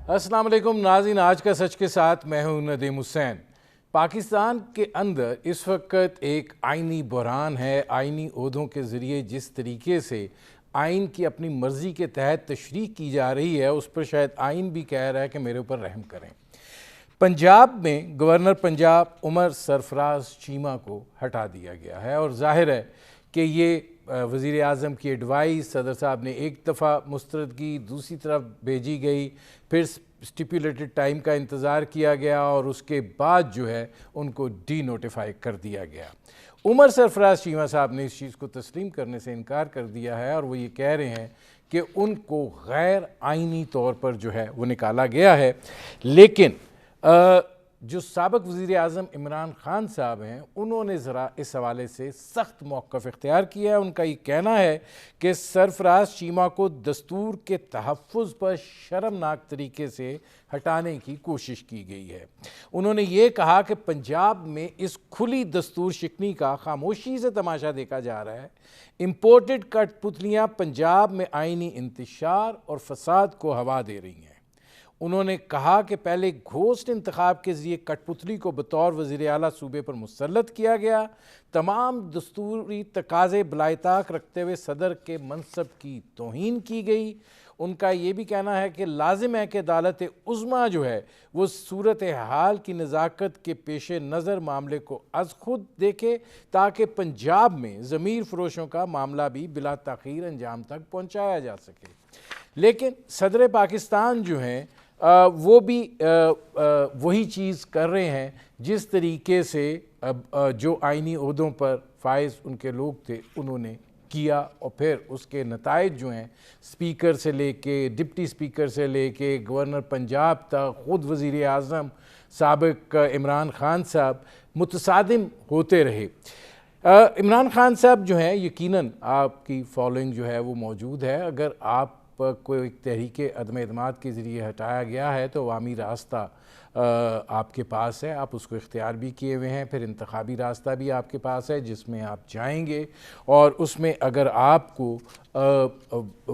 अस्सलाम वालेकुम नाज़रीन, आज का सच के साथ मैं हूं नदीम हुसैन। पाकिस्तान के अंदर इस वक्त एक आइनी बहरान है। आइनी ओहदों के ज़रिए जिस तरीके से आइन की अपनी मर्ज़ी के तहत तशरीह की जा रही है, उस पर शायद आइन भी कह रहा है कि मेरे ऊपर रहम करें। पंजाब में गवर्नर पंजाब उमर सरफराज चीमा को हटा दिया गया है और जाहिर है कि ये वज़ीर आज़म की एडवाइस सदर साहब ने एक दफ़ा मुस्तरद की, दूसरी तरफ भेजी गई, फिर स्टिपुलेटेड टाइम का इंतज़ार किया गया और उसके बाद जो है उनको डी नोटिफाई कर दिया गया। उमर सरफराज चीमा साहब ने इस चीज़ को तस्लीम करने से इनकार कर दिया है और वो ये कह रहे हैं कि उनको गैर आइनी तौर पर जो है वो निकाला गया है। लेकिन जो साबिक वज़ीर आज़म इमरान ख़ान साहब हैं, उन्होंने ज़रा इस हवाले से सख्त मौक़िफ़ इख्तियार किया है। उनका ये कहना है कि सरफराज चीमा को दस्तूर के तहफ़्फ़ुज़ पर शर्मनाक तरीके से हटाने की कोशिश की गई है। उन्होंने ये कहा कि पंजाब में इस खुली दस्तूर शिकनी का खामोशी से तमाशा देखा जा रहा है। इम्पोर्टेड कठपुतलियाँ पंजाब में आइनी इंतशार और फसाद को हवा दे रही हैं। उन्होंने कहा कि पहले घोस्ट इंतखाब के ज़रिए कठपुतली को बतौर वज़ीर आला सूबे पर मुसल्लत किया गया। तमाम दस्तूरी तकाज़े बलाइताक रखते हुए सदर के मनसब की तौहीन की गई। उनका ये भी कहना है कि लाजिम है कि अदालत उज़्मा जो है वो सूरत हाल की नज़ाकत के पेश नज़र मामले को अज़ खुद देखे, ताकि पंजाब में ज़मीर फ़रोशों का मामला भी बिला ताख़ीर अंजाम तक पहुँचाया जा सके। लेकिन सदर पाकिस्तान जो हैं वो भी वही चीज़ कर रहे हैं जिस तरीके से जो आइनी ओहदों पर फाइज उनके लोग थे उन्होंने किया, और फिर उसके नताइज जो हैं स्पीकर से लेके डिप्टी स्पीकर से लेके गवर्नर पंजाब तक ख़ुद वज़ीर आज़म साबिक इमरान ख़ान साहब मुतसादिम होते रहे। इमरान ख़ान साहब जो हैं, यकीनन आपकी फॉलोइंग जो है वो मौजूद है। अगर आप कोई तहरीक अदम एतमाद के ज़रिए हटाया गया है तो अवामी रास्ता आपके पास है, आप उसको इख्तियार भी किए हुए हैं। फिर इंतखाबी रास्ता भी आपके पास है जिसमें आप जाएंगे और उसमें अगर आपको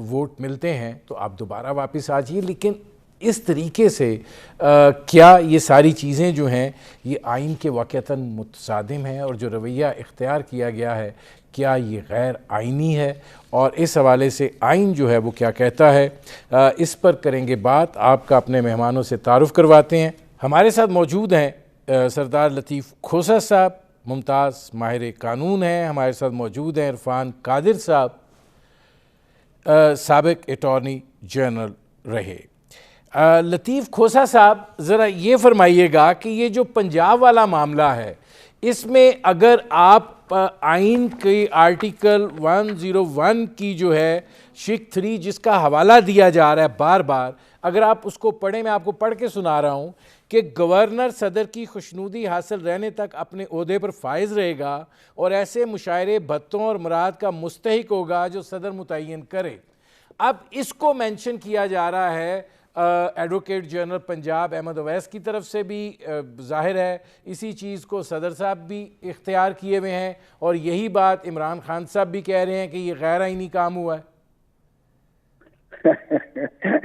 वोट मिलते हैं तो आप दोबारा वापस आ जाइए। लेकिन इस तरीके से क्या ये सारी चीज़ें जो हैं ये आइन के वाक़तन मुतसादिम हैं, और जो रवैया इख्तियार किया गया है क्या ये गैर आइनी है, और इस हवाले से आइन जो है वो क्या कहता है, इस पर करेंगे बात। आपका अपने मेहमानों से तारुफ़ करवाते हैं। हमारे साथ मौजूद हैं सरदार लतीफ़ खोसा साहब, मुमताज़ माहिर कानून हैं। हमारे साथ मौजूद हैं इरफान कादिर साहब, साबिक अटॉर्नी जनरल रहे। लतीफ़ खोसा साहब, ज़रा ये फरमाइएगा कि ये जो पंजाब वाला मामला है, इसमें अगर आप आइन के आर्टिकल 101 की जो है शिक 3 जिसका हवाला दिया जा रहा है बार बार, अगर आप उसको पढ़ें, मैं आपको पढ़ के सुना रहा हूँ कि गवर्नर सदर की खुशनुदी हासिल रहने तक अपने ओहदे पर फाइज रहेगा और ऐसे मुशायरे भत्तों और मुराद का मुस्तहिक होगा जो सदर मुतय्यन करे। अब इसको मेंशन किया जा रहा है एडवोकेट जनरल पंजाब अहमद अवैस की तरफ से भी। जाहिर है इसी चीज़ को सदर साहब भी इख्तियार किए हुए हैं और यही बात इमरान खान साहब भी कह रहे हैं कि ये गैर आइनी काम हुआ है।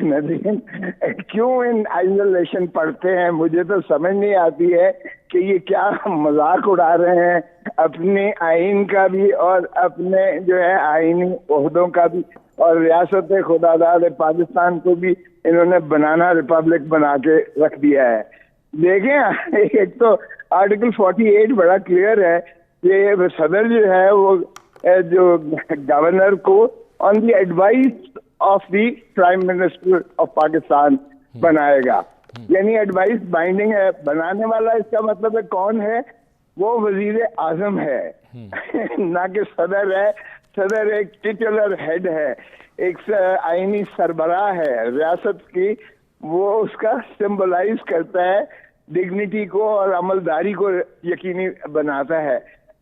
नदीम, क्यों इन आइसोलेशन पढ़ते हैं, मुझे तो समझ नहीं आती है कि ये क्या मजाक उड़ा रहे हैं अपने आइन का भी और अपने जो है आइनी ओहदों का भी, और रियासत खुदादाद पाकिस्तान को भी इन्होंने बनाना रिपब्लिक बना के रख दिया है। देखें, एक तो आर्टिकल 48 बड़ा क्लियर है कि सदर जो है वो जो गवर्नर को on the advice of the prime minister of Pakistan बनाएगा। यानी एडवाइस बाइंडिंग है। बनाने वाला इसका मतलब है कौन है? वो वजीर आजम है ना कि सदर है। सदर एक टिटुलर हेड है, एक आईनी सरबराह है रियासत की। वो उसका सिंबलाइज करता है डिग्निटी को और अमलदारी को यकीनी बनाता है।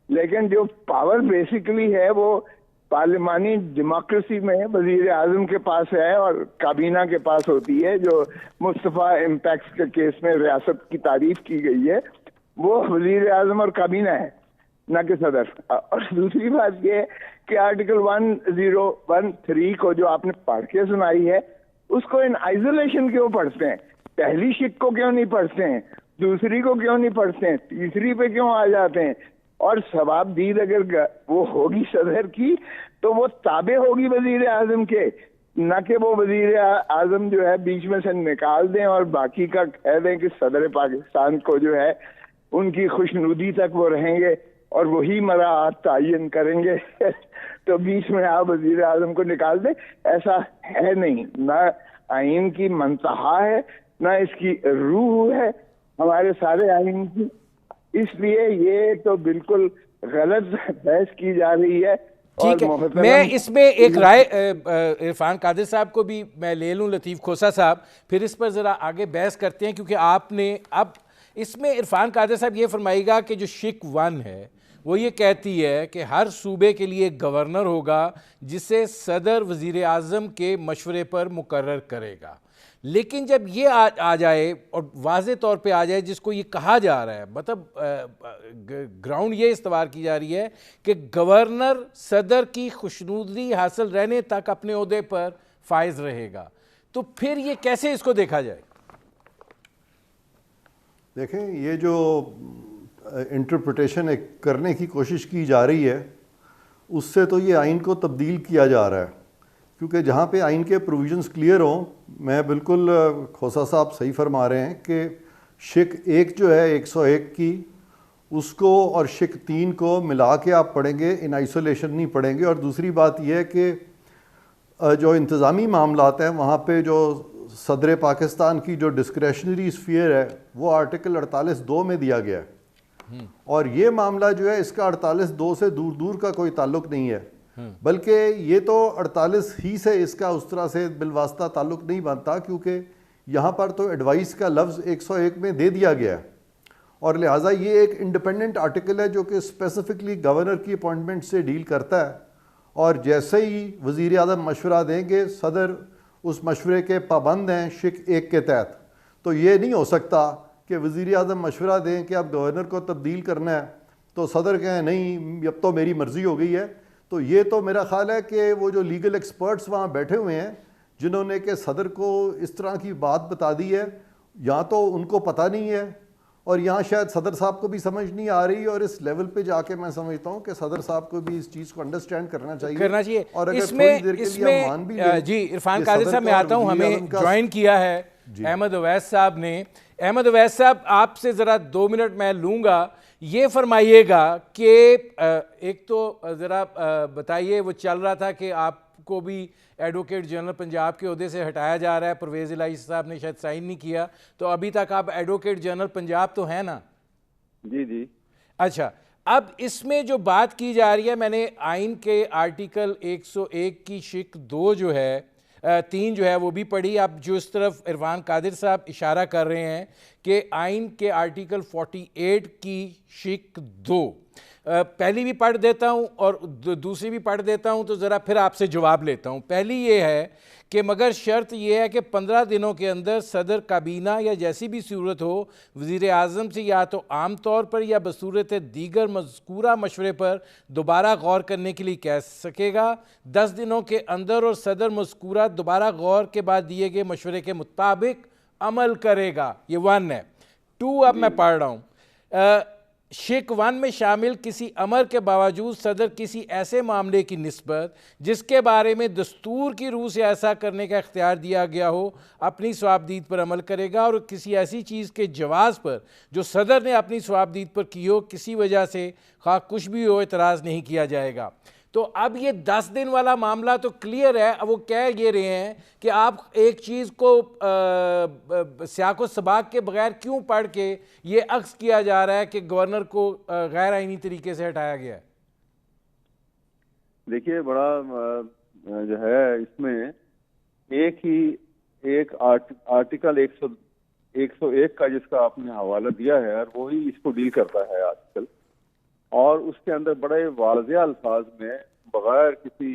लेकिन जो पावर बेसिकली है वो पार्लिमानी डेमोक्रेसी में वजीर आजम के पास है और काबीना के पास होती है। जो मुस्तफ़ा इम्पैक्ट के केस में रियासत की तारीफ की गई है वो वजीर आजम और काबीना है, न कि सदर। और दूसरी बात ये कि आर्टिकल 1013 को जो आपने पढ़ के सुनाई है उसको इन आइसोलेशन क्यों पढ़ते हैं? पहली शिक को क्यों नहीं पढ़ते हैं, दूसरी को क्यों नहीं पढ़ते हैं, तीसरी पे क्यों आ जाते हैं? और शबाबदीद अगर वो होगी सदर की तो वो ताबे होगी वजीर आजम के, न कि वो वजीर आजम जो है बीच में से निकाल दें और बाकी का कह दें कि सदर पाकिस्तान को जो है उनकी खुशनुदी तक वो रहेंगे और वही मराहत तयन करेंगे। तो बीच में आप वजीर आजम को निकाल दें, ऐसा है नहीं। ना आइन की मंतहा है, ना इसकी रूह है हमारे सारे आइन की। इसलिए ये तो बिल्कुल गलत बहस की जा रही है। ठीक है, मैं इसमें एक राय इरफान कादिर साहब को भी मैं ले लूं, लतीफ़ खोसा साहब, फिर इस पर ज़रा आगे बहस करते हैं, क्योंकि आपने अब इसमें इरफान कादिर साहब ये फरमाइएगा कि जो शिक 1 है वो ये कहती है कि हर सूबे के लिए एक गवर्नर होगा जिसे सदर वज़ीर आज़म के मशवरे पर मुकर्रर करेगा। लेकिन जब ये आ जाए और वाज़े तौर पे आ जाए जिसको ये कहा जा रहा है, मतलब ग्राउंड ये इस्तवार की जा रही है कि गवर्नर सदर की खुशनुदी हासिल रहने तक अपने ओहदे पर फायज रहेगा, तो फिर ये कैसे इसको देखा जाए? देखें, ये जो इंटरप्रिटेशन करने की कोशिश की जा रही है उससे तो ये आइन को तब्दील किया जा रहा है, क्योंकि जहाँ पे आइन के प्रोविजंस क्लियर हों, मैं बिल्कुल खोसा साहब सही फरमा रहे हैं कि शिक 1 जो है 101 की, उसको और शिक 3 को मिला के आप पढ़ेंगे, इन आइसोलेशन नहीं पढ़ेंगे। और दूसरी बात यह है कि जो इंतज़ामी मामलात हैं वहाँ पे जो सदर पाकिस्तान की जो डिस्क्रेशनरी स्फीयर है वो आर्टिकल 48(2) में दिया गया है, और ये मामला जो है इसका 48(2) से दूर दूर का कोई ताल्लुक नहीं है, बल्कि ये तो 48 ही से इसका उस तरह से बिलवास्ता ताल्लुक नहीं बनता, क्योंकि यहाँ पर तो एडवाइस का लफ्ज़ 101 में दे दिया गया है, और लिहाजा ये एक इंडिपेंडेंट आर्टिकल है जो कि स्पेसिफिकली गवर्नर की अपॉइंटमेंट से डील करता है। और जैसे ही वज़ीर आज़म मशवरा देंगे, सदर उस मशवरे के पाबंद हैं शिक 1 के तहत, तो ये नहीं हो सकता कि वज़ीर आज़म मशवरा दें कि आप गवर्नर को तब्दील करना है तो सदर कहें नहीं अब तो मेरी मर्ज़ी हो गई है। तो ये तो मेरा ख्याल है कि वो जो लीगल एक्सपर्ट्स वहाँ बैठे हुए हैं जिन्होंने कि सदर को इस तरह की बात बता दी है, या तो उनको पता नहीं है और यहाँ शायद सदर साहब को भी समझ नहीं आ रही, और इस लेवल पे जाके मैं समझता हूँ कि सदर साहब को भी इस चीज़ को अंडरस्टैंड करना चाहिए। और अगर थोड़ी देर के लिए हम मान भी लें, जी इरफान कादिर साहब मैं आता हूँ, हमें ज्वाइन किया है अहमद अवैस साहब ने। अहमद अवैस साहब, आपसे ज़रा 2 मिनट मैं लूँगा, ये फरमाइएगा कि एक तो ज़रा बताइए, वो चल रहा था कि आपको भी एडवोकेट जनरल पंजाब के ओहदे से हटाया जा रहा है, परवेज़ इलाही साहब ने शायद साइन नहीं किया, तो अभी तक आप एडवोकेट जनरल पंजाब तो हैं ना? जी जी। अच्छा, अब इसमें जो बात की जा रही है, मैंने आइन के आर्टिकल 101 की शिक 2 जो है 3 जो है वो भी पढ़ी। अब जो इस तरफ इरफान कादिर साहब इशारा कर रहे हैं कि आइन के आर्टिकल 48 की शिक 2 पहली भी पढ़ देता हूँ और दूसरी भी पढ़ देता हूँ, तो ज़रा फिर आपसे जवाब लेता हूँ। पहली ये है कि मगर शर्त यह है कि 15 दिनों के अंदर सदर काबीना या जैसी भी सूरत हो वज़ीर आज़म से या तो आम तौर पर या बसूरत दीगर मज़कूरा मशवरे पर दोबारा गौर करने के लिए कह सकेगा। 10 दिनों के अंदर और सदर मज़कूरा दोबारा गौर के बाद दिए गए मशवरे के मुताबिक अमल करेगा। ये 1 है। 2 अब मैं पढ़ रहा हूँ। शिक 1 में शामिल किसी अमर के बावजूद सदर किसी ऐसे मामले की निस्बत जिसके बारे में दस्तूर की रूह से ऐसा करने का इख्तियार दिया गया हो अपनी स्वाबदीद पर अमल करेगा, और किसी ऐसी चीज़ के जवाज़ पर जो सदर ने अपनी स्वाबदीद पर की हो किसी वजह से खा कुछ भी हो एतराज़ नहीं किया जाएगा। तो अब ये 10 दिन वाला मामला तो क्लियर है। अब वो कह ये रहे हैं कि आप एक चीज़ को सियाको सबाक के बगैर क्यों पढ़ के ये अक्स किया जा रहा है कि गवर्नर को गैर आईनी तरीके से हटाया गया है। देखिए, बड़ा जो है इसमें एक आर्टिकल 101 का जिसका आपने हवाला दिया है और वही इसको डील करता है आजकल, और उसके अंदर बड़े वाज़ेह अल्फाज में बगैर किसी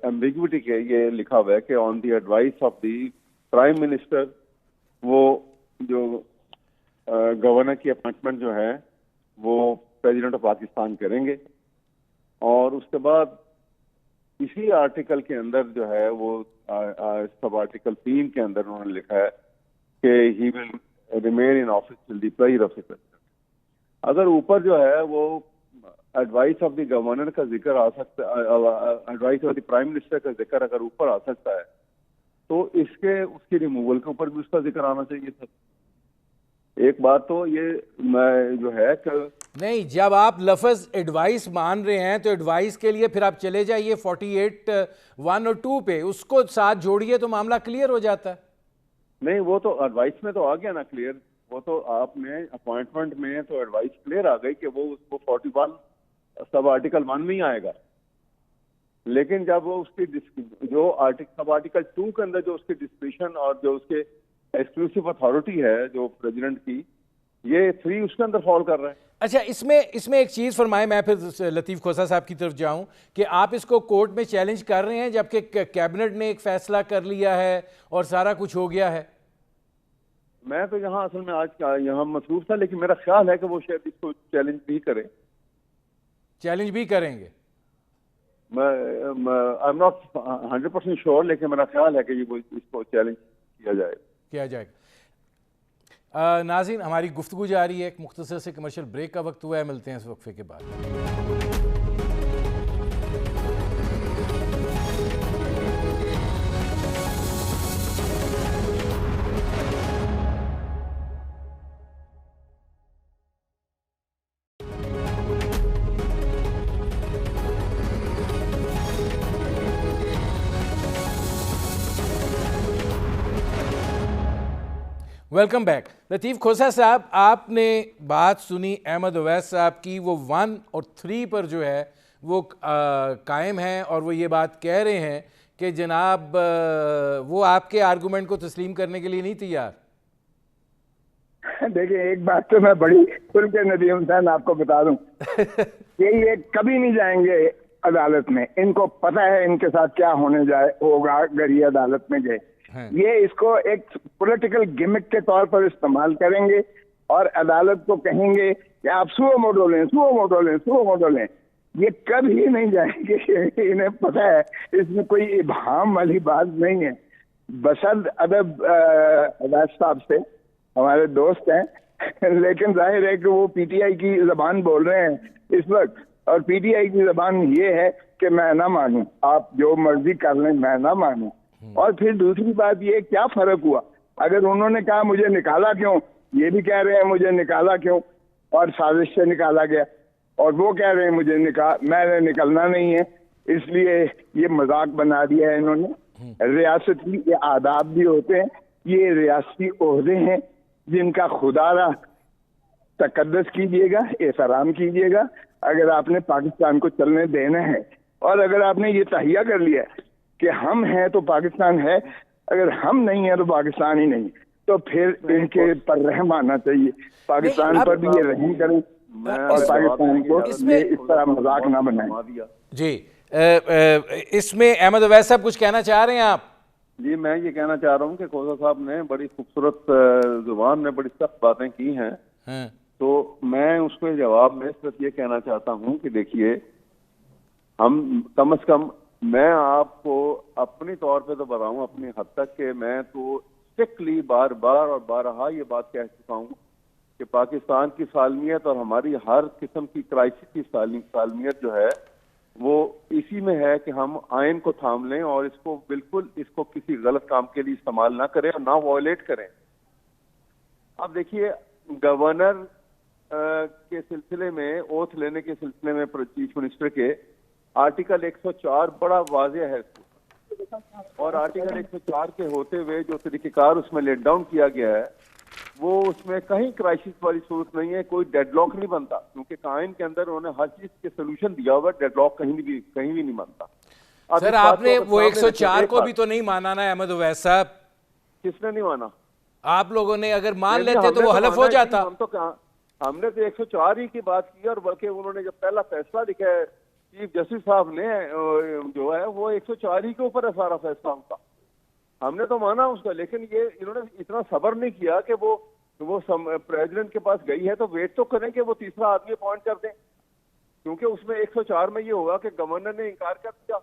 एम्बिग्विटी के ये लिखा हुआ है कि on the advice of the prime minister वो जो गवर्नर की अपॉइंटमेंट जो है वो प्रेसिडेंट ऑफ पाकिस्तान करेंगे। और उसके बाद इसी आर्टिकल के अंदर जो है वो सब आर्टिकल 3 के अंदर उन्होंने लिखा है कि he will remain in office till the pleasure of the president. अगर ऊपर जो है वो एडवाइस ऑफ द गवर्नर का जिक्र आ सकता है, advice of the prime minister का जिक्र अगर ऊपर आ सकता है तो उसकी रिमूवल के ऊपर भी उसका जिक्र आना चाहिए सर। एक बात तो ये मैं जो है कि नहीं, जब आप लफ्ज एडवाइस मान रहे हैं तो एडवाइस के लिए फिर आप चले जाइए 48(1) और 2 पे, उसको साथ जोड़िए तो मामला क्लियर हो जाता है। नहीं, वो तो एडवाइस में तो आ गया ना क्लियर, वो तो आपने अपॉइंटमेंट में तो एडवाइस क्लियर आ गई कि वो उसको 41 सब आर्टिकल 1 में ही आएगा। लेकिन जब वो उसकी जो सब आर्टिकल 2 के अंदर जो उसकी डिस्क्रिप्शन और जो उसके एक्सक्लूसिव अथॉरिटी है जो प्रेसिडेंट की, ये 3 उसके अंदर फॉल कर रहा है। अच्छा, इसमें एक चीज़ फरमाए, मैं फिर लतीफ़ खोसा साहब की तरफ जाऊं कि आप इसको कोर्ट में चैलेंज कर रहे हैं जबकि कैबिनेट ने एक फैसला कर लिया है और सारा कुछ हो गया है। मैं तो यहाँ असल में आज यहाँ मसरूफ था, लेकिन मेरा ख्याल है कि वो शायद इसको चैलेंज भी करे। चैलेंज भी करेंगे? आई एम नॉट 100% श्योर, लेकिन मेरा ख्याल है कि ये इसको चैलेंज किया जाएगा। नाज़रीन, हमारी गुफ्तगू जारी है, एक मुख्तसर से कमर्शियल ब्रेक का वक्त हुआ है, मिलते हैं इस वक्फे के बाद। Welcome back. लतीफ़ खोसा साहब, आपने बात सुनी अहमद अवैस साहब की, वो 1 और 3 पर जो है वो कायम हैं और वो ये बात कह रहे हैं कि जनाब वो आपके आर्गूमेंट को तस्लीम करने के लिए नहीं तैयार। देखिए, एक बात तो मैं बड़ी खुल के नदीम हुसैन आपको बता दूं कि ये कभी नहीं जाएंगे अदालत में। इनको पता है इनके साथ क्या होगा अगर ये अदालत में गए। ये इसको एक पॉलिटिकल गिमिक के तौर पर इस्तेमाल करेंगे और अदालत को कहेंगे कि आप सुओ मोटो लें। ये कभी नहीं जाएंगे, इन्हें पता है इसमें कोई इबाहम वाली बात नहीं है। बसंत अदब अवैस साहब से हमारे दोस्त हैं, लेकिन जाहिर है कि वो पीटीआई की जबान बोल रहे हैं इस वक्त, और पीटीआई की जबान ये है कि मैं ना मानूं, आप जो मर्जी कर लें, मैं ना मानूं। और फिर दूसरी बात ये, क्या फर्क हुआ अगर उन्होंने कहा मुझे निकाला क्यों, ये भी कह रहे हैं मुझे निकाला क्यों और साजिश से निकाला गया, और वो कह रहे हैं मैंने निकलना नहीं है, इसलिए ये मजाक बना दिया है इन्होंने। रियासती के आदाब भी होते हैं, ये रियासती ओहदे हैं जिनका खुदारा तकद्दस कीजिएगा, एहतराम कीजिएगा अगर आपने पाकिस्तान को चलने देना है। और अगर आपने ये तहिया कर लिया कि हम हैं तो पाकिस्तान है, अगर हम नहीं है तो पाकिस्तान ही नहीं, तो फिर इनके पर रहम आना चाहिए, पाकिस्तान पर भी ये रहम करें और पाकिस्तान को इस तरह मजाक ना बनाएं। जी, इसमें अहमद अवैस साहब कुछ कहना चाह रहे हैं आप? जी, मैं ये कहना चाह रहा हूँ कि खोसा साहब ने बड़ी खूबसूरत जुबान में बड़ी सख्त बातें की हैं, तो मैं उसके जवाब में सिर्फ ये कहना चाहता हूँ कि देखिए, हम कम से कम, मैं आपको अपनी तौर पे तो बताऊं अपनी हद तक कि मैं तो स्ट्रिक्टली बार बार और बारहा ये बात कह चुका हूं कि पाकिस्तान की सालमियत और हमारी हर किस्म की क्राइसिस की सालमियत जो है वो इसी में है कि हम आइन को थाम लें और इसको किसी गलत काम के लिए इस्तेमाल ना करें और ना वायलेट करें। अब देखिए, गवर्नर के सिलसिले में, ओथ लेने के सिलसिले में चीफ मिनिस्टर के आर्टिकल 104 बड़ा वाज़ेह है, और आर्टिकल 104 के होते हुए जो तरीक़ेकार उसमें लेट डाउन किया गया है वो उसमें कहीं क्राइसिस वाली सूरत नहीं है, कोई डेडलॉक नहीं बनता, क्योंकि कायन के अंदर उन्होंने हर चीज के सोल्यूशन दिया हुआ, डेडलॉक कहीं भी नहीं बनता। सर, आपने वो 104 को भी तो नहीं माना ना अहमद अवैस साहब? किसने नहीं माना? आप लोगों ने अगर मान लेते तो वो हलफ हो जाता। हमने तो 104 ही की बात की, और बल्कि उन्होंने जब पहला फैसला लिखा है चीफ जस्टिस साहब ने जो है वो 104 ही के ऊपर है सारा फैसला उनका, हमने तो माना उसका। लेकिन ये इन्होंने इतना सब्र नहीं किया कि वो प्रेसिडेंट के पास गई है तो वेट तो करें कि वो तीसरा आदमी अपॉइंट कर दें, क्योंकि उसमें 104 में ये होगा कि गवर्नर ने इनकार कर दिया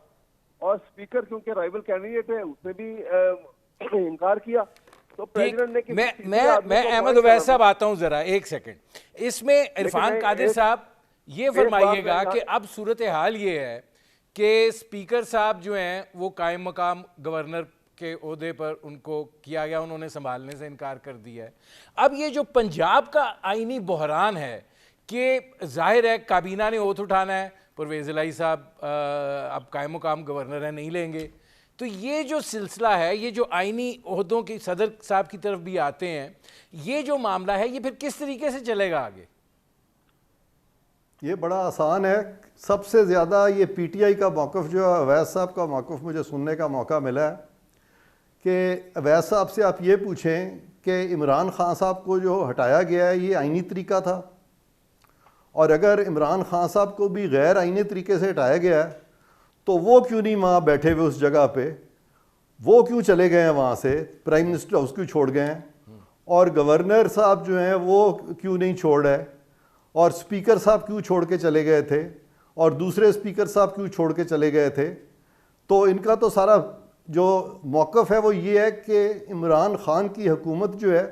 और स्पीकर क्योंकि राइवल कैंडिडेट है उसने भी इनकार किया, तो प्रेसिडेंट ने मैं अहमद उवैस साहब आता हूं जरा, एक सेकंड। इसमें इरफान कादिर साहब ये फरमाइएगा कि अब सूरत हाल ये है कि स्पीकर साहब जो हैं वो कायम मकाम गवर्नर के ओहदे पर उनको किया गया, उन्होंने संभालने से इनकार कर दिया है। अब ये जो पंजाब का आईनी बहरान है कि जाहिर है काबीना ने ओथ उठाना है, परवेज़ इलाही साहब अब कायम मकाम गवर्नर है, नहीं लेंगे, तो ये जो सिलसिला है, ये जो आईनी ओहदों की सदर साहब की तरफ भी आते हैं, ये जो मामला है ये फिर किस तरीके से चलेगा आगे? ये बड़ा आसान है। सबसे ज़्यादा ये पीटीआई का मौक़िफ़ जो है, अवैस साहब का मौक़िफ़ मुझे सुनने का मौका मिला है कि अवैस साहब से आप ये पूछें कि इमरान ख़ान साहब को जो हटाया गया है ये आईनी तरीका था, और अगर इमरान ख़ान साहब को भी गैर आईनी तरीके से हटाया गया है तो वो क्यों नहीं वहाँ बैठे हुए उस जगह पे, वो क्यों चले गए हैं वहाँ से, प्राइम मिनिस्टर हाउस क्यों छोड़ गए हैं, और गवर्नर साहब जो हैं वो क्यों नहीं छोड़ रहे, और स्पीकर साहब क्यों छोड़ के चले गए थे, और दूसरे स्पीकर साहब क्यों छोड़ के चले गए थे। तो इनका तो सारा जो मौक़िफ़ है वो ये है कि इमरान ख़ान की हुकूमत जो है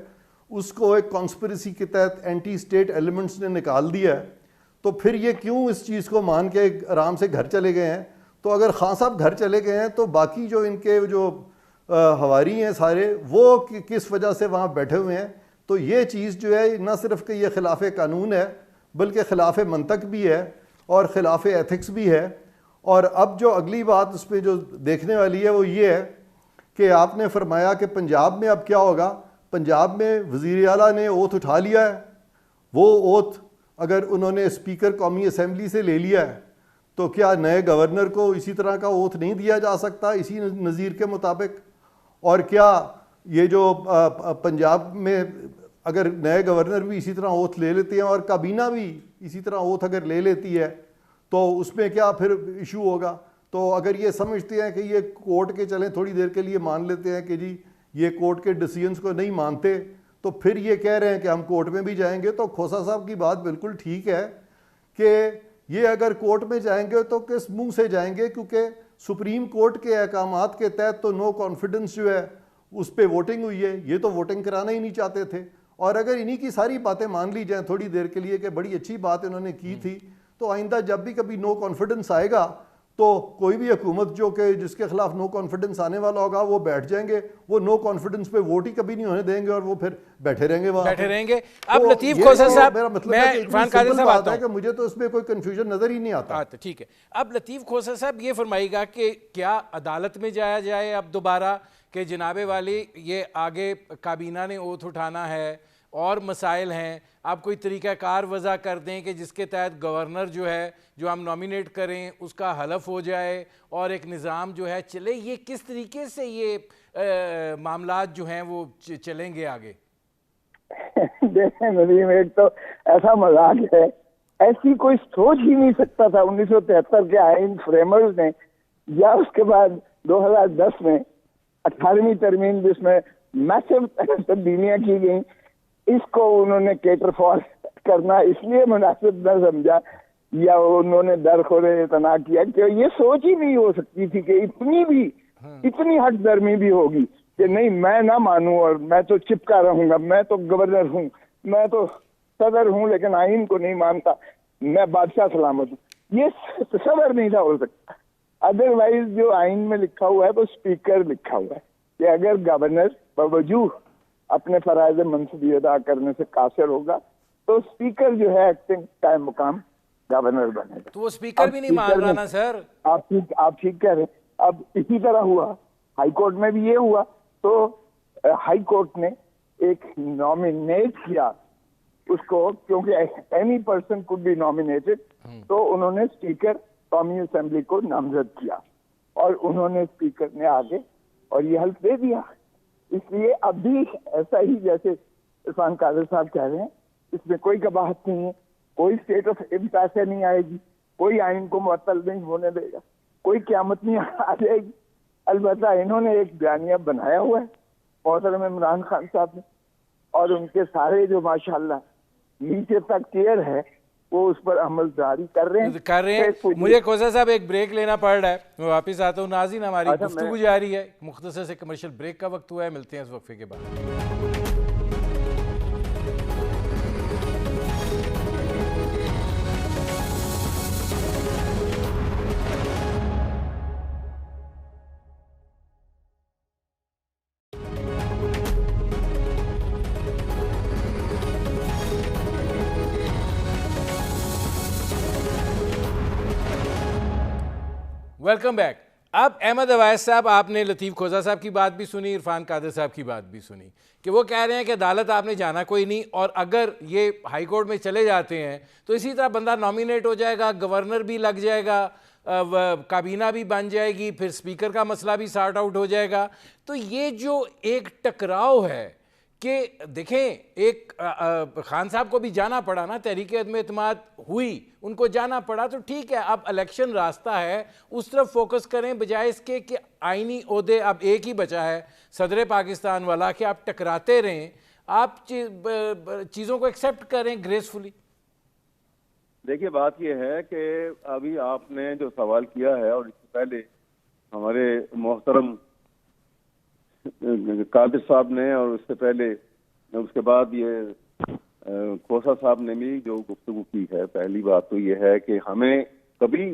उसको एक कॉन्स्पिरेसी के तहत एंटी स्टेट एलिमेंट्स ने निकाल दिया है, तो फिर ये क्यों इस चीज़ को मान के आराम से घर चले गए हैं। तो अगर ख़ान साहब घर चले गए हैं तो बाकी जो इनके जो हवारी हैं सारे वो किस वजह से वहाँ बैठे हुए हैं। तो ये चीज़ जो है न सिर्फ कि ये ख़िलाफ़ कानून है बल्कि ख़िलाफ़ मंतक भी है और ख़िलाफ़ एथिक्स भी है। और अब जो अगली बात उस पर जो देखने वाली है वो ये है कि आपने फरमाया कि पंजाब में अब क्या होगा। पंजाब में वज़ीर आला ने ओथ उठा लिया है, वो ओथ अगर उन्होंने स्पीकर कौमी असम्बली से ले लिया है तो क्या नए गवर्नर को इसी तरह का ओथ नहीं दिया जा सकता इसी नज़ीर के मुताबिक। और क्या ये जो पंजाब में अगर नए गवर्नर भी इसी तरह ओथ ले लेते हैं और काबीना भी इसी तरह ओथ अगर ले लेती है तो उसमें क्या फिर इशू होगा। तो अगर ये समझते हैं कि ये कोर्ट के चलें थोड़ी देर के लिए मान लेते हैं कि जी ये कोर्ट के डिसीजंस को नहीं मानते, तो फिर ये कह रहे हैं कि हम कोर्ट में भी जाएंगे। तो खोसा साहब की बात बिल्कुल ठीक है कि ये अगर कोर्ट में जाएंगे तो किस मुंह से जाएंगे, क्योंकि सुप्रीम कोर्ट के अहकामात के तहत तो नो कॉन्फिडेंस जो है उस पर वोटिंग हुई है, ये तो वोटिंग कराना ही नहीं चाहते थे। और अगर इन्हीं की सारी बातें मान ली जाएं थोड़ी देर के लिए कि बड़ी अच्छी बात इन्होंने की थी, तो आइंदा जब भी कभी नो कॉन्फिडेंस आएगा तो कोई भी हुकूमत जो कि जिसके खिलाफ नो कॉन्फिडेंस आने वाला होगा वो बैठ जाएंगे, वो नो कॉन्फिडेंस पे वोट ही कभी नहीं होने देंगे और वो फिर बैठे रहेंगे वहां बैठे रहेंगे। अब तो लतीफ़ खोसा साहब, मेरा मतलब मैं इरफान कादिर साहब आता हूं कि मुझे तो इसमें कोई कंफ्यूजन नजर ही नहीं आता। ठीक है, अब लतीफ़ खोसा साहब ये फरमाइएगा कि क्या अदालत में जाया जाए अब दोबारा कि जनाबे वाली ये आगे काबीना ने ओथ उठाना है और मसाइल हैं, आप कोई तरीक़ाकार वज़ा कर दें कि जिसके तहत गवर्नर जो है जो हम नॉमिनेट करें उसका हलफ हो जाए और एक निज़ाम जो है चले। ये किस तरीके से ये मामलात जो हैं वो चलेंगे आगे? देखें नदीम, एक तो ऐसा मजाक है, ऐसी कोई सोच ही नहीं सकता था 1973 के आइन फ्रेमर्स ने, या उसके बाद 2010 में 18वीं तरमीम जिसमें मैसिव तब्दीलियां की गई, इसको उन्होंने केटर फॉर करना इसलिए मुनासिब न समझा या उन्होंने दरखोरे इतना किया कि ये सोच ही नहीं हो सकती थी कि इतनी हट दर्मी भी होगी कि नहीं मैं ना मानूं और मैं तो चिपका रहूंगा, मैं तो गवर्नर हूं, मैं तो सदर हूं लेकिन आइन को नहीं मानता, मैं बादशाह सलामत हूं। ये सदर नहीं था हो सकता। अदरवाइज जो आइन में लिखा हुआ है वो स्पीकर लिखा हुआ है कि अगर गवर्नर बावजूद अपने फराइज मनसबी अदा करने से कासिर होगा तो स्पीकर जो है एक्टिंग कायम मुकाम गवर्नर बनेगा। तो वो स्पीकर भी नहीं मान रहा ना सर। आप ठीक कह रहे हैं। अब इसी तरह हुआ हाई कोर्ट में भी ये हुआ, तो हाई कोर्ट ने एक नॉमिनेट किया उसको, क्योंकि any person could be nominated, तो उन्होंने स्पीकर कौमी असेंबली को नामजद किया और उन्होंने स्पीकर ने आगे और ये हल्फ दे दिया। इसलिए अब भी ऐसा ही जैसे इरफान कादिर साहब कह रहे हैं, इसमें कोई कबाहत नहीं है, कोई स्टेट ऑफ इम्पैस नहीं आएगी, कोई आइन को मुअत्तल नहीं होने देगा, कोई क़यामत नहीं आ जाएगी। अलबत्ता इन्होंने एक बयानिया बनाया हुआ है मोहतरम इमरान खान साहब ने, और उनके सारे जो माशाल्लाह नीचे तक केयर है वो उस पर अमल जारी कर रहे हैं। मुझे खोसा साहब एक ब्रेक लेना पड़ रहा है, मैं वापस आता हूँ। नाज़रीन, हमारी गुफ्तगू जारी है, मुख्तसर से कमर्शियल ब्रेक का वक्त हुआ है, मिलते हैं इस वक्फे के बाद। Welcome back. अब अहमद अवैस साहब, आपने लतीफ़ खोसा साहब की बात भी सुनी, इरफान कादिर साहब की बात भी सुनी कि वो कह रहे हैं कि अदालत आपने जाना कोई नहीं, और अगर ये हाई कोर्ट में चले जाते हैं तो इसी तरह बंदा नॉमिनेट हो जाएगा, गवर्नर भी लग जाएगा, काबीना भी बन जाएगी, फिर स्पीकर का मसला भी सॉर्ट आउट हो जाएगा। तो ये जो एक टकराव है कि देखें, एक खान साहब को भी जाना पड़ा ना, तहरीक अदम एतमाद हुई, उनको जाना पड़ा, तो ठीक है, अब इलेक्शन रास्ता है, उस तरफ फोकस करें बजाय इसके कि आईनी ओहदे अब एक ही बचा है सदर पाकिस्तान वाला, कि आप टकराते रहें। आप चीज़ों को एक्सेप्ट करें ग्रेसफुली। देखिए, बात यह है कि अभी आपने जो सवाल किया है, और इससे पहले हमारे मोहतरम कादिर साहब ने, और उससे पहले उसके बाद ये खोसा साहब ने भी जो गुफ्तगू की है, पहली बात तो ये है कि हमें कभी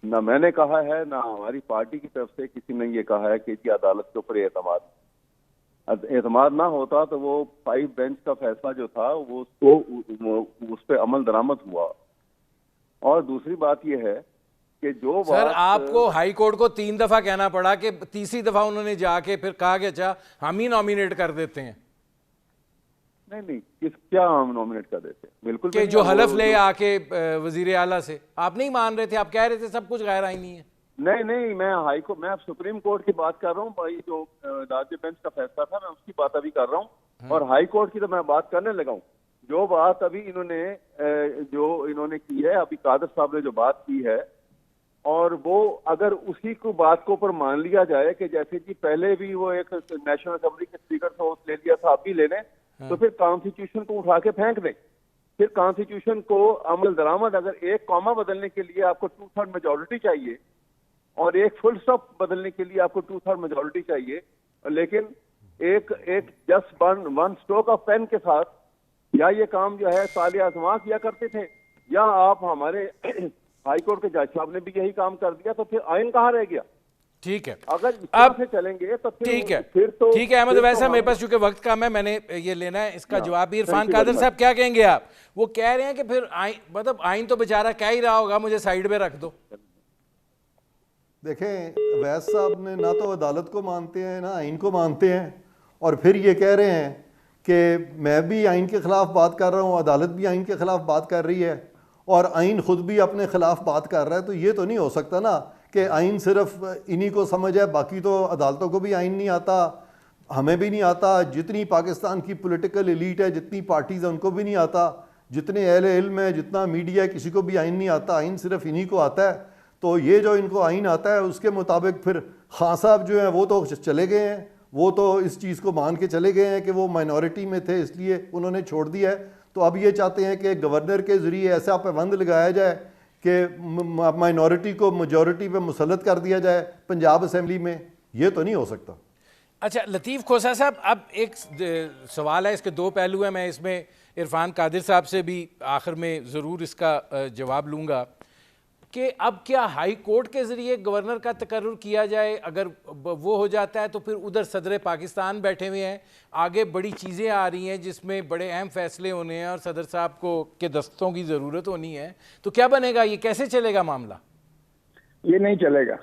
ना मैंने कहा है ना हमारी पार्टी की तरफ से किसी ने ये कहा है कि जी अदालत के ऊपर एतमाद ना होता तो वो 5 बेंच का फैसला जो था वो उस पर अमल दरामद हुआ। और दूसरी बात ये है कि जो सर आपको हाई कोर्ट को 3 दफा कहना पड़ा कि तीसरी दफा उन्होंने जाके फिर कहा कि अच्छा हम ही नॉमिनेट कर देते हैं। नहीं, क्या हम नॉमिनेट कर देते हैं? बिल्कुल कि जो हलफ ले आके वजीर आला से आप नहीं मान रहे थे, आप कह रहे थे सब कुछ गैर आईनी है। नहीं, मैं सुप्रीम कोर्ट की बात कर रहा हूँ भाई, जो राज्य बेंच का फैसला था मैं उसकी बात अभी कर रहा हूँ, और हाई कोर्ट की तो मैं बात करने लगा हूँ। जो बात अभी इन्होंने की है, अभी कादिर साहब ने जो बात की है, और वो अगर उसी को बात को ऊपर मान लिया जाए कि जैसे कि पहले भी वो एक नेशनल असेंबली के स्पीकर से ओथ ले लिया था, आप भी ले लें, तो फिर कॉन्स्टिट्यूशन को उठा के फेंक दें। फिर कॉन्स्टिट्यूशन को अमल दरामद, अगर एक कॉमा बदलने के लिए आपको 2/3 मेजोरिटी चाहिए और एक फुल स्टॉप बदलने के लिए आपको 2/3 मेजोरिटी चाहिए, लेकिन एक just one stroke of pen के साथ या ये काम जो है साले आजमा किया करते थे, या आप हमारे हाई कोर्ट के जज साहब ने भी यही काम कर दिया, तो फिर आइन कहाँ रह गया? ठीक है, अगर अब से चलेंगे तो ठीक है, ठीक है अहमद वैसा मेरे पास चूंकि वक्त कम है, मैंने ये लेना है इसका जवाब भी। इरफान कादिर साहब क्या कहेंगे आप? वो कह रहे हैं कि फिर मतलब आइन तो बेचारा कह ही रहा होगा, मुझे साइड में रख दो। देखें, वैस साहब ने ना तो अदालत को मानते हैं ना आइन को मानते हैं, और फिर ये कह रहे हैं कि मैं भी आइन के ख़िलाफ़ बात कर रहा हूँ, अदालत भी आइन के ख़िलाफ़ बात कर रही है, और आइन ख़ुद भी अपने ख़िलाफ़ बात कर रहा है। तो ये तो नहीं हो सकता ना कि आइन सिर्फ इन्हीं को समझ है, बाकी तो अदालतों को भी आइन नहीं आता, हमें भी नहीं आता, जितनी पाकिस्तान की पॉलिटिकल एलीट है, जितनी पार्टीज़ हैं उनको भी नहीं आता, जितने अहले इल्म है, जितना मीडिया है, किसी को भी आइन नहीं आता, आइन सिर्फ इन्हीं को आता है। तो ये जो इनको आइन आता है उसके मुताबिक फिर खान साहब जो हैं वो तो चले गए हैं, वो तो इस चीज़ को मान के चले गए हैं कि वो माइनॉरिटी में थे इसलिए उन्होंने छोड़ दिया है। तो अब ये चाहते हैं कि गवर्नर के ज़रिए ऐसा पाबंद लगाया जाए कि माइनॉरिटी को मेजॉरिटी पे मुसल्लत कर दिया जाए पंजाब असेंबली में। ये तो नहीं हो सकता। अच्छा लतीफ़ खोसा साहब, अब एक सवाल है, इसके 2 पहलू हैं, मैं इसमें इरफान कादिर साहब से भी आखिर में ज़रूर इसका जवाब लूँगा कि अब क्या हाई कोर्ट के ज़रिए गवर्नर का तकर्रुर किया जाए, अगर वो हो जाता है तो फिर उधर सदर पाकिस्तान बैठे हुए हैं, आगे बड़ी चीज़ें आ रही हैं जिसमें बड़े अहम फैसले होने हैं और सदर साहब को के दस्तों की ज़रूरत होनी है, तो क्या बनेगा? ये कैसे चलेगा मामला? ये नहीं चलेगा,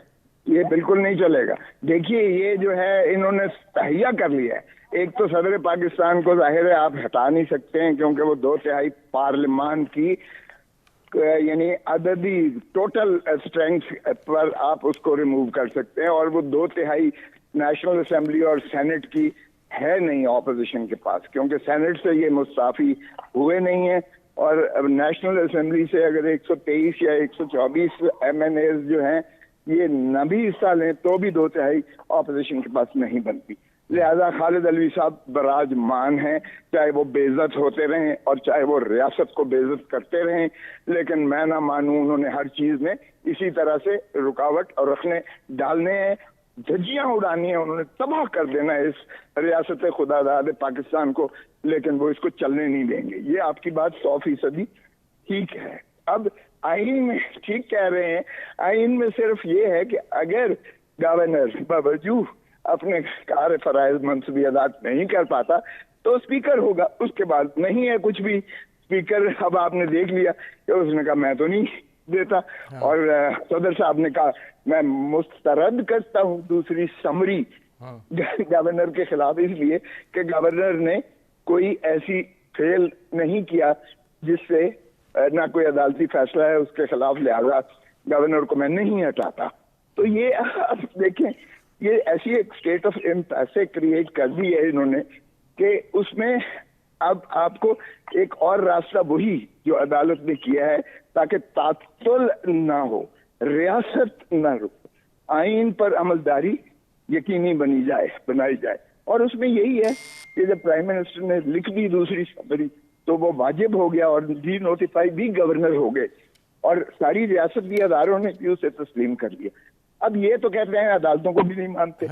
ये बिल्कुल नहीं चलेगा। देखिए, ये जो है इन्होंने तहैया कर लिया है। एक तो सदर पाकिस्तान को जाहिर है आप हटा नहीं सकते हैं, क्योंकि वो 2/3 पार्लियामान की यानी अददी टोटल स्ट्रेंथ पर आप उसको रिमूव कर सकते हैं, और वो 2/3 नेशनल असेंबली और सेनेट की है नहीं ऑपोजिशन के पास, क्योंकि सेनेट से ये मुस्ताफी हुए नहीं है, और नेशनल असेंबली से अगर 123 या 124 MNAs जो हैं ये न भी हिस्सा लें तो भी 2/3 ऑपोजिशन के पास नहीं बनती। लिहाजा खालिद अलवी साहब बराजमान हैं, चाहे वो बेइज्जत होते रहें और चाहे वो रियासत को बेइज्जत करते रहें, लेकिन मैं ना मानूं, उन्होंने हर चीज में इसी तरह से रुकावट और रखने डालने हैं, धज्जियां उड़ानी है, उन्होंने तबाह कर देना है इस रियासत खुदादाद पाकिस्तान को, लेकिन वो इसको चलने नहीं देंगे। ये आपकी बात 100% ठीक है। अब आइन में ठीक कह रहे हैं, आइन में सिर्फ ये है कि अगर गवर्नर बावजूद अपने कार्य फराइज मनसूबी अदा नहीं कर पाता तो स्पीकर होगा, उसके बाद नहीं है कुछ भी। स्पीकर अब आपने देख लिया कि उसने कहा मैं तो नहीं देता, और सदर साहब ने कहा मैं मुस्तरद करता हूँ दूसरी समरी गवर्नर के खिलाफ, इसलिए कि गवर्नर ने कोई ऐसी फेल नहीं किया जिससे ना कोई अदालती फैसला है उसके खिलाफ, लिहाजा गवर्नर को मैं नहीं हटाता। तो ये आप देखें, ये ऐसी एक स्टेट ऑफ इम्पैसे क्रिएट कर दी है इन्होंने कि उसमें अब आपको एक और रास्ता वही जो अदालत ने किया है, ताकि तातुल ना हो, रियासत ना रुके, आइन पर अमलदारी यकीनी बनाई जाए। और उसमें यही है कि जब प्राइम मिनिस्टर ने लिख दी दूसरी समरी तो वो वाजिब हो गया और डी नोटिफाई भी गवर्नर हो गए और सारी रियासती अदारों ने भी उसे तस्लीम कर लिया। अब ये तो कहते हैं अदालतों को भी नहीं मानते,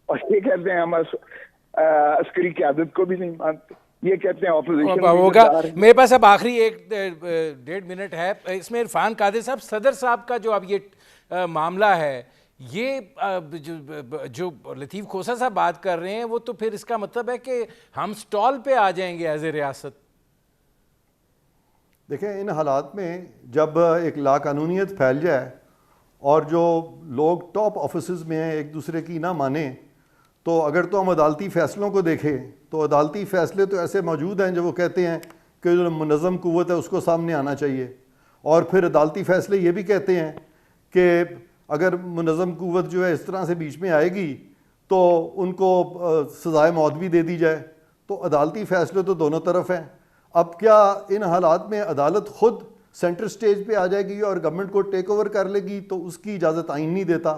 और ये कहते हैं हम अस्करी क़यादत को भी नहीं मानते, ये कहते हैं ऑपोजिशन होगा। मेरे पास अब आखिरी 1-1.5 मिनट है, इसमें इरफान कादिर साहब, सदर साहब का जो अब ये मामला है, ये जो लतीफ़ खोसा साहब बात कर रहे हैं, वो तो फिर इसका मतलब है कि हम स्टॉल पे आ जाएंगे एज ए रियासत। देखें, इन हालात में जब एक लाकानूनियत फैल जाए और जो लोग टॉप ऑफिसेज में हैं एक दूसरे की ना माने, तो अगर तो हम अदालती फ़ैसलों को देखें तो अदालती फ़ैसले तो ऐसे मौजूद हैं जो वो कहते हैं कि जो मुनज़्ज़म क़ुव्वत है उसको सामने आना चाहिए, और फिर अदालती फ़ैसले ये भी कहते हैं कि अगर मुनज़्ज़म क़ुव्वत जो है इस तरह से बीच में आएगी तो उनको सज़ाए मौत भी दे दी जाए। तो अदालती फ़ैसले तो दोनों तरफ हैं। अब क्या इन हालात में अदालत ख़ुद सेंटर स्टेज पे आ जाएगी और गवर्नमेंट को टेक ओवर कर लेगी? तो उसकी इजाज़त आइन नहीं देता।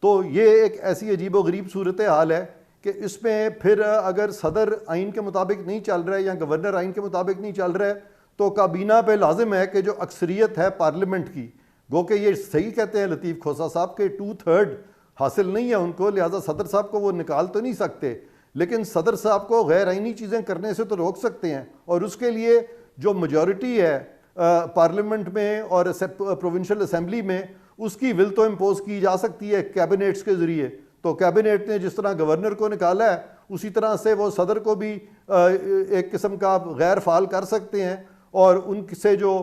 तो ये एक ऐसी अजीब व गरीब सूरत हाल है कि इसमें फिर अगर सदर आइन के मुताबिक नहीं चल रहा है या गवर्नर आइन के मुताबिक नहीं चल रहा है तो काबीना पे लाजिम है कि जो अक्सरियत है पार्लियामेंट की, गो कि ये सही कहते हैं लतीफ़ खोसा साहब के 2/3 हासिल नहीं है उनको, लिहाजा सदर साहब को वो निकाल तो नहीं सकते, लेकिन सदर साहब को गैर आइनी चीज़ें करने से तो रोक सकते हैं। और उसके लिए जो मेजॉरिटी है पार्लियामेंट में और प्रोविंशियल असम्बली में, उसकी विल तो इम्पोज की जा सकती है कैबिनेट्स के ज़रिए। तो कैबिनेट ने जिस तरह गवर्नर को निकाला है उसी तरह से वो सदर को भी एक किस्म का गैर फाल कर सकते हैं, और उनसे जो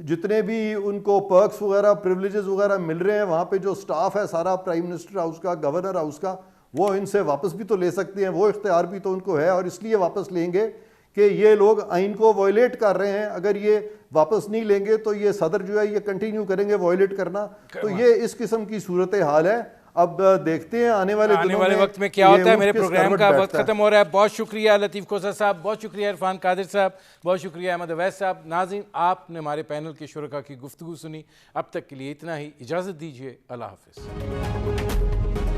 जितने भी उनको पर्क्स वगैरह प्रिविलेजेस वगैरह मिल रहे हैं, वहाँ पे जो स्टाफ है सारा प्राइम मिनिस्टर हाउस का, गवर्नर हाउस का, वो इनसे वापस भी तो ले सकते हैं, वो इख्तियार भी तो उनको है, और इसलिए वापस लेंगे कि ये लोग आइन को वायलेट कर रहे हैं। अगर ये वापस नहीं लेंगे तो ये सदर जो है ये कंटिन्यू करेंगे वायलेट करना। तो ये इस किस्म की सूरत हाल है। अब देखते हैं आने वाले वक्त में क्या होता है। मेरे प्रोग्राम का वक्त खत्म हो रहा है। बहुत शुक्रिया लतीफ़ खोसा साहब, बहुत शुक्रिया इरफान कादिर साहब, बहुत शुक्रिया अहमद अवैस साहब। नाज़रीन, आपने हमारे पैनल के शुरका की गुफ्तगू सुनी। अब तक के लिए इतना ही, इजाज़त दीजिए, अल्लाह हाफ़िज़।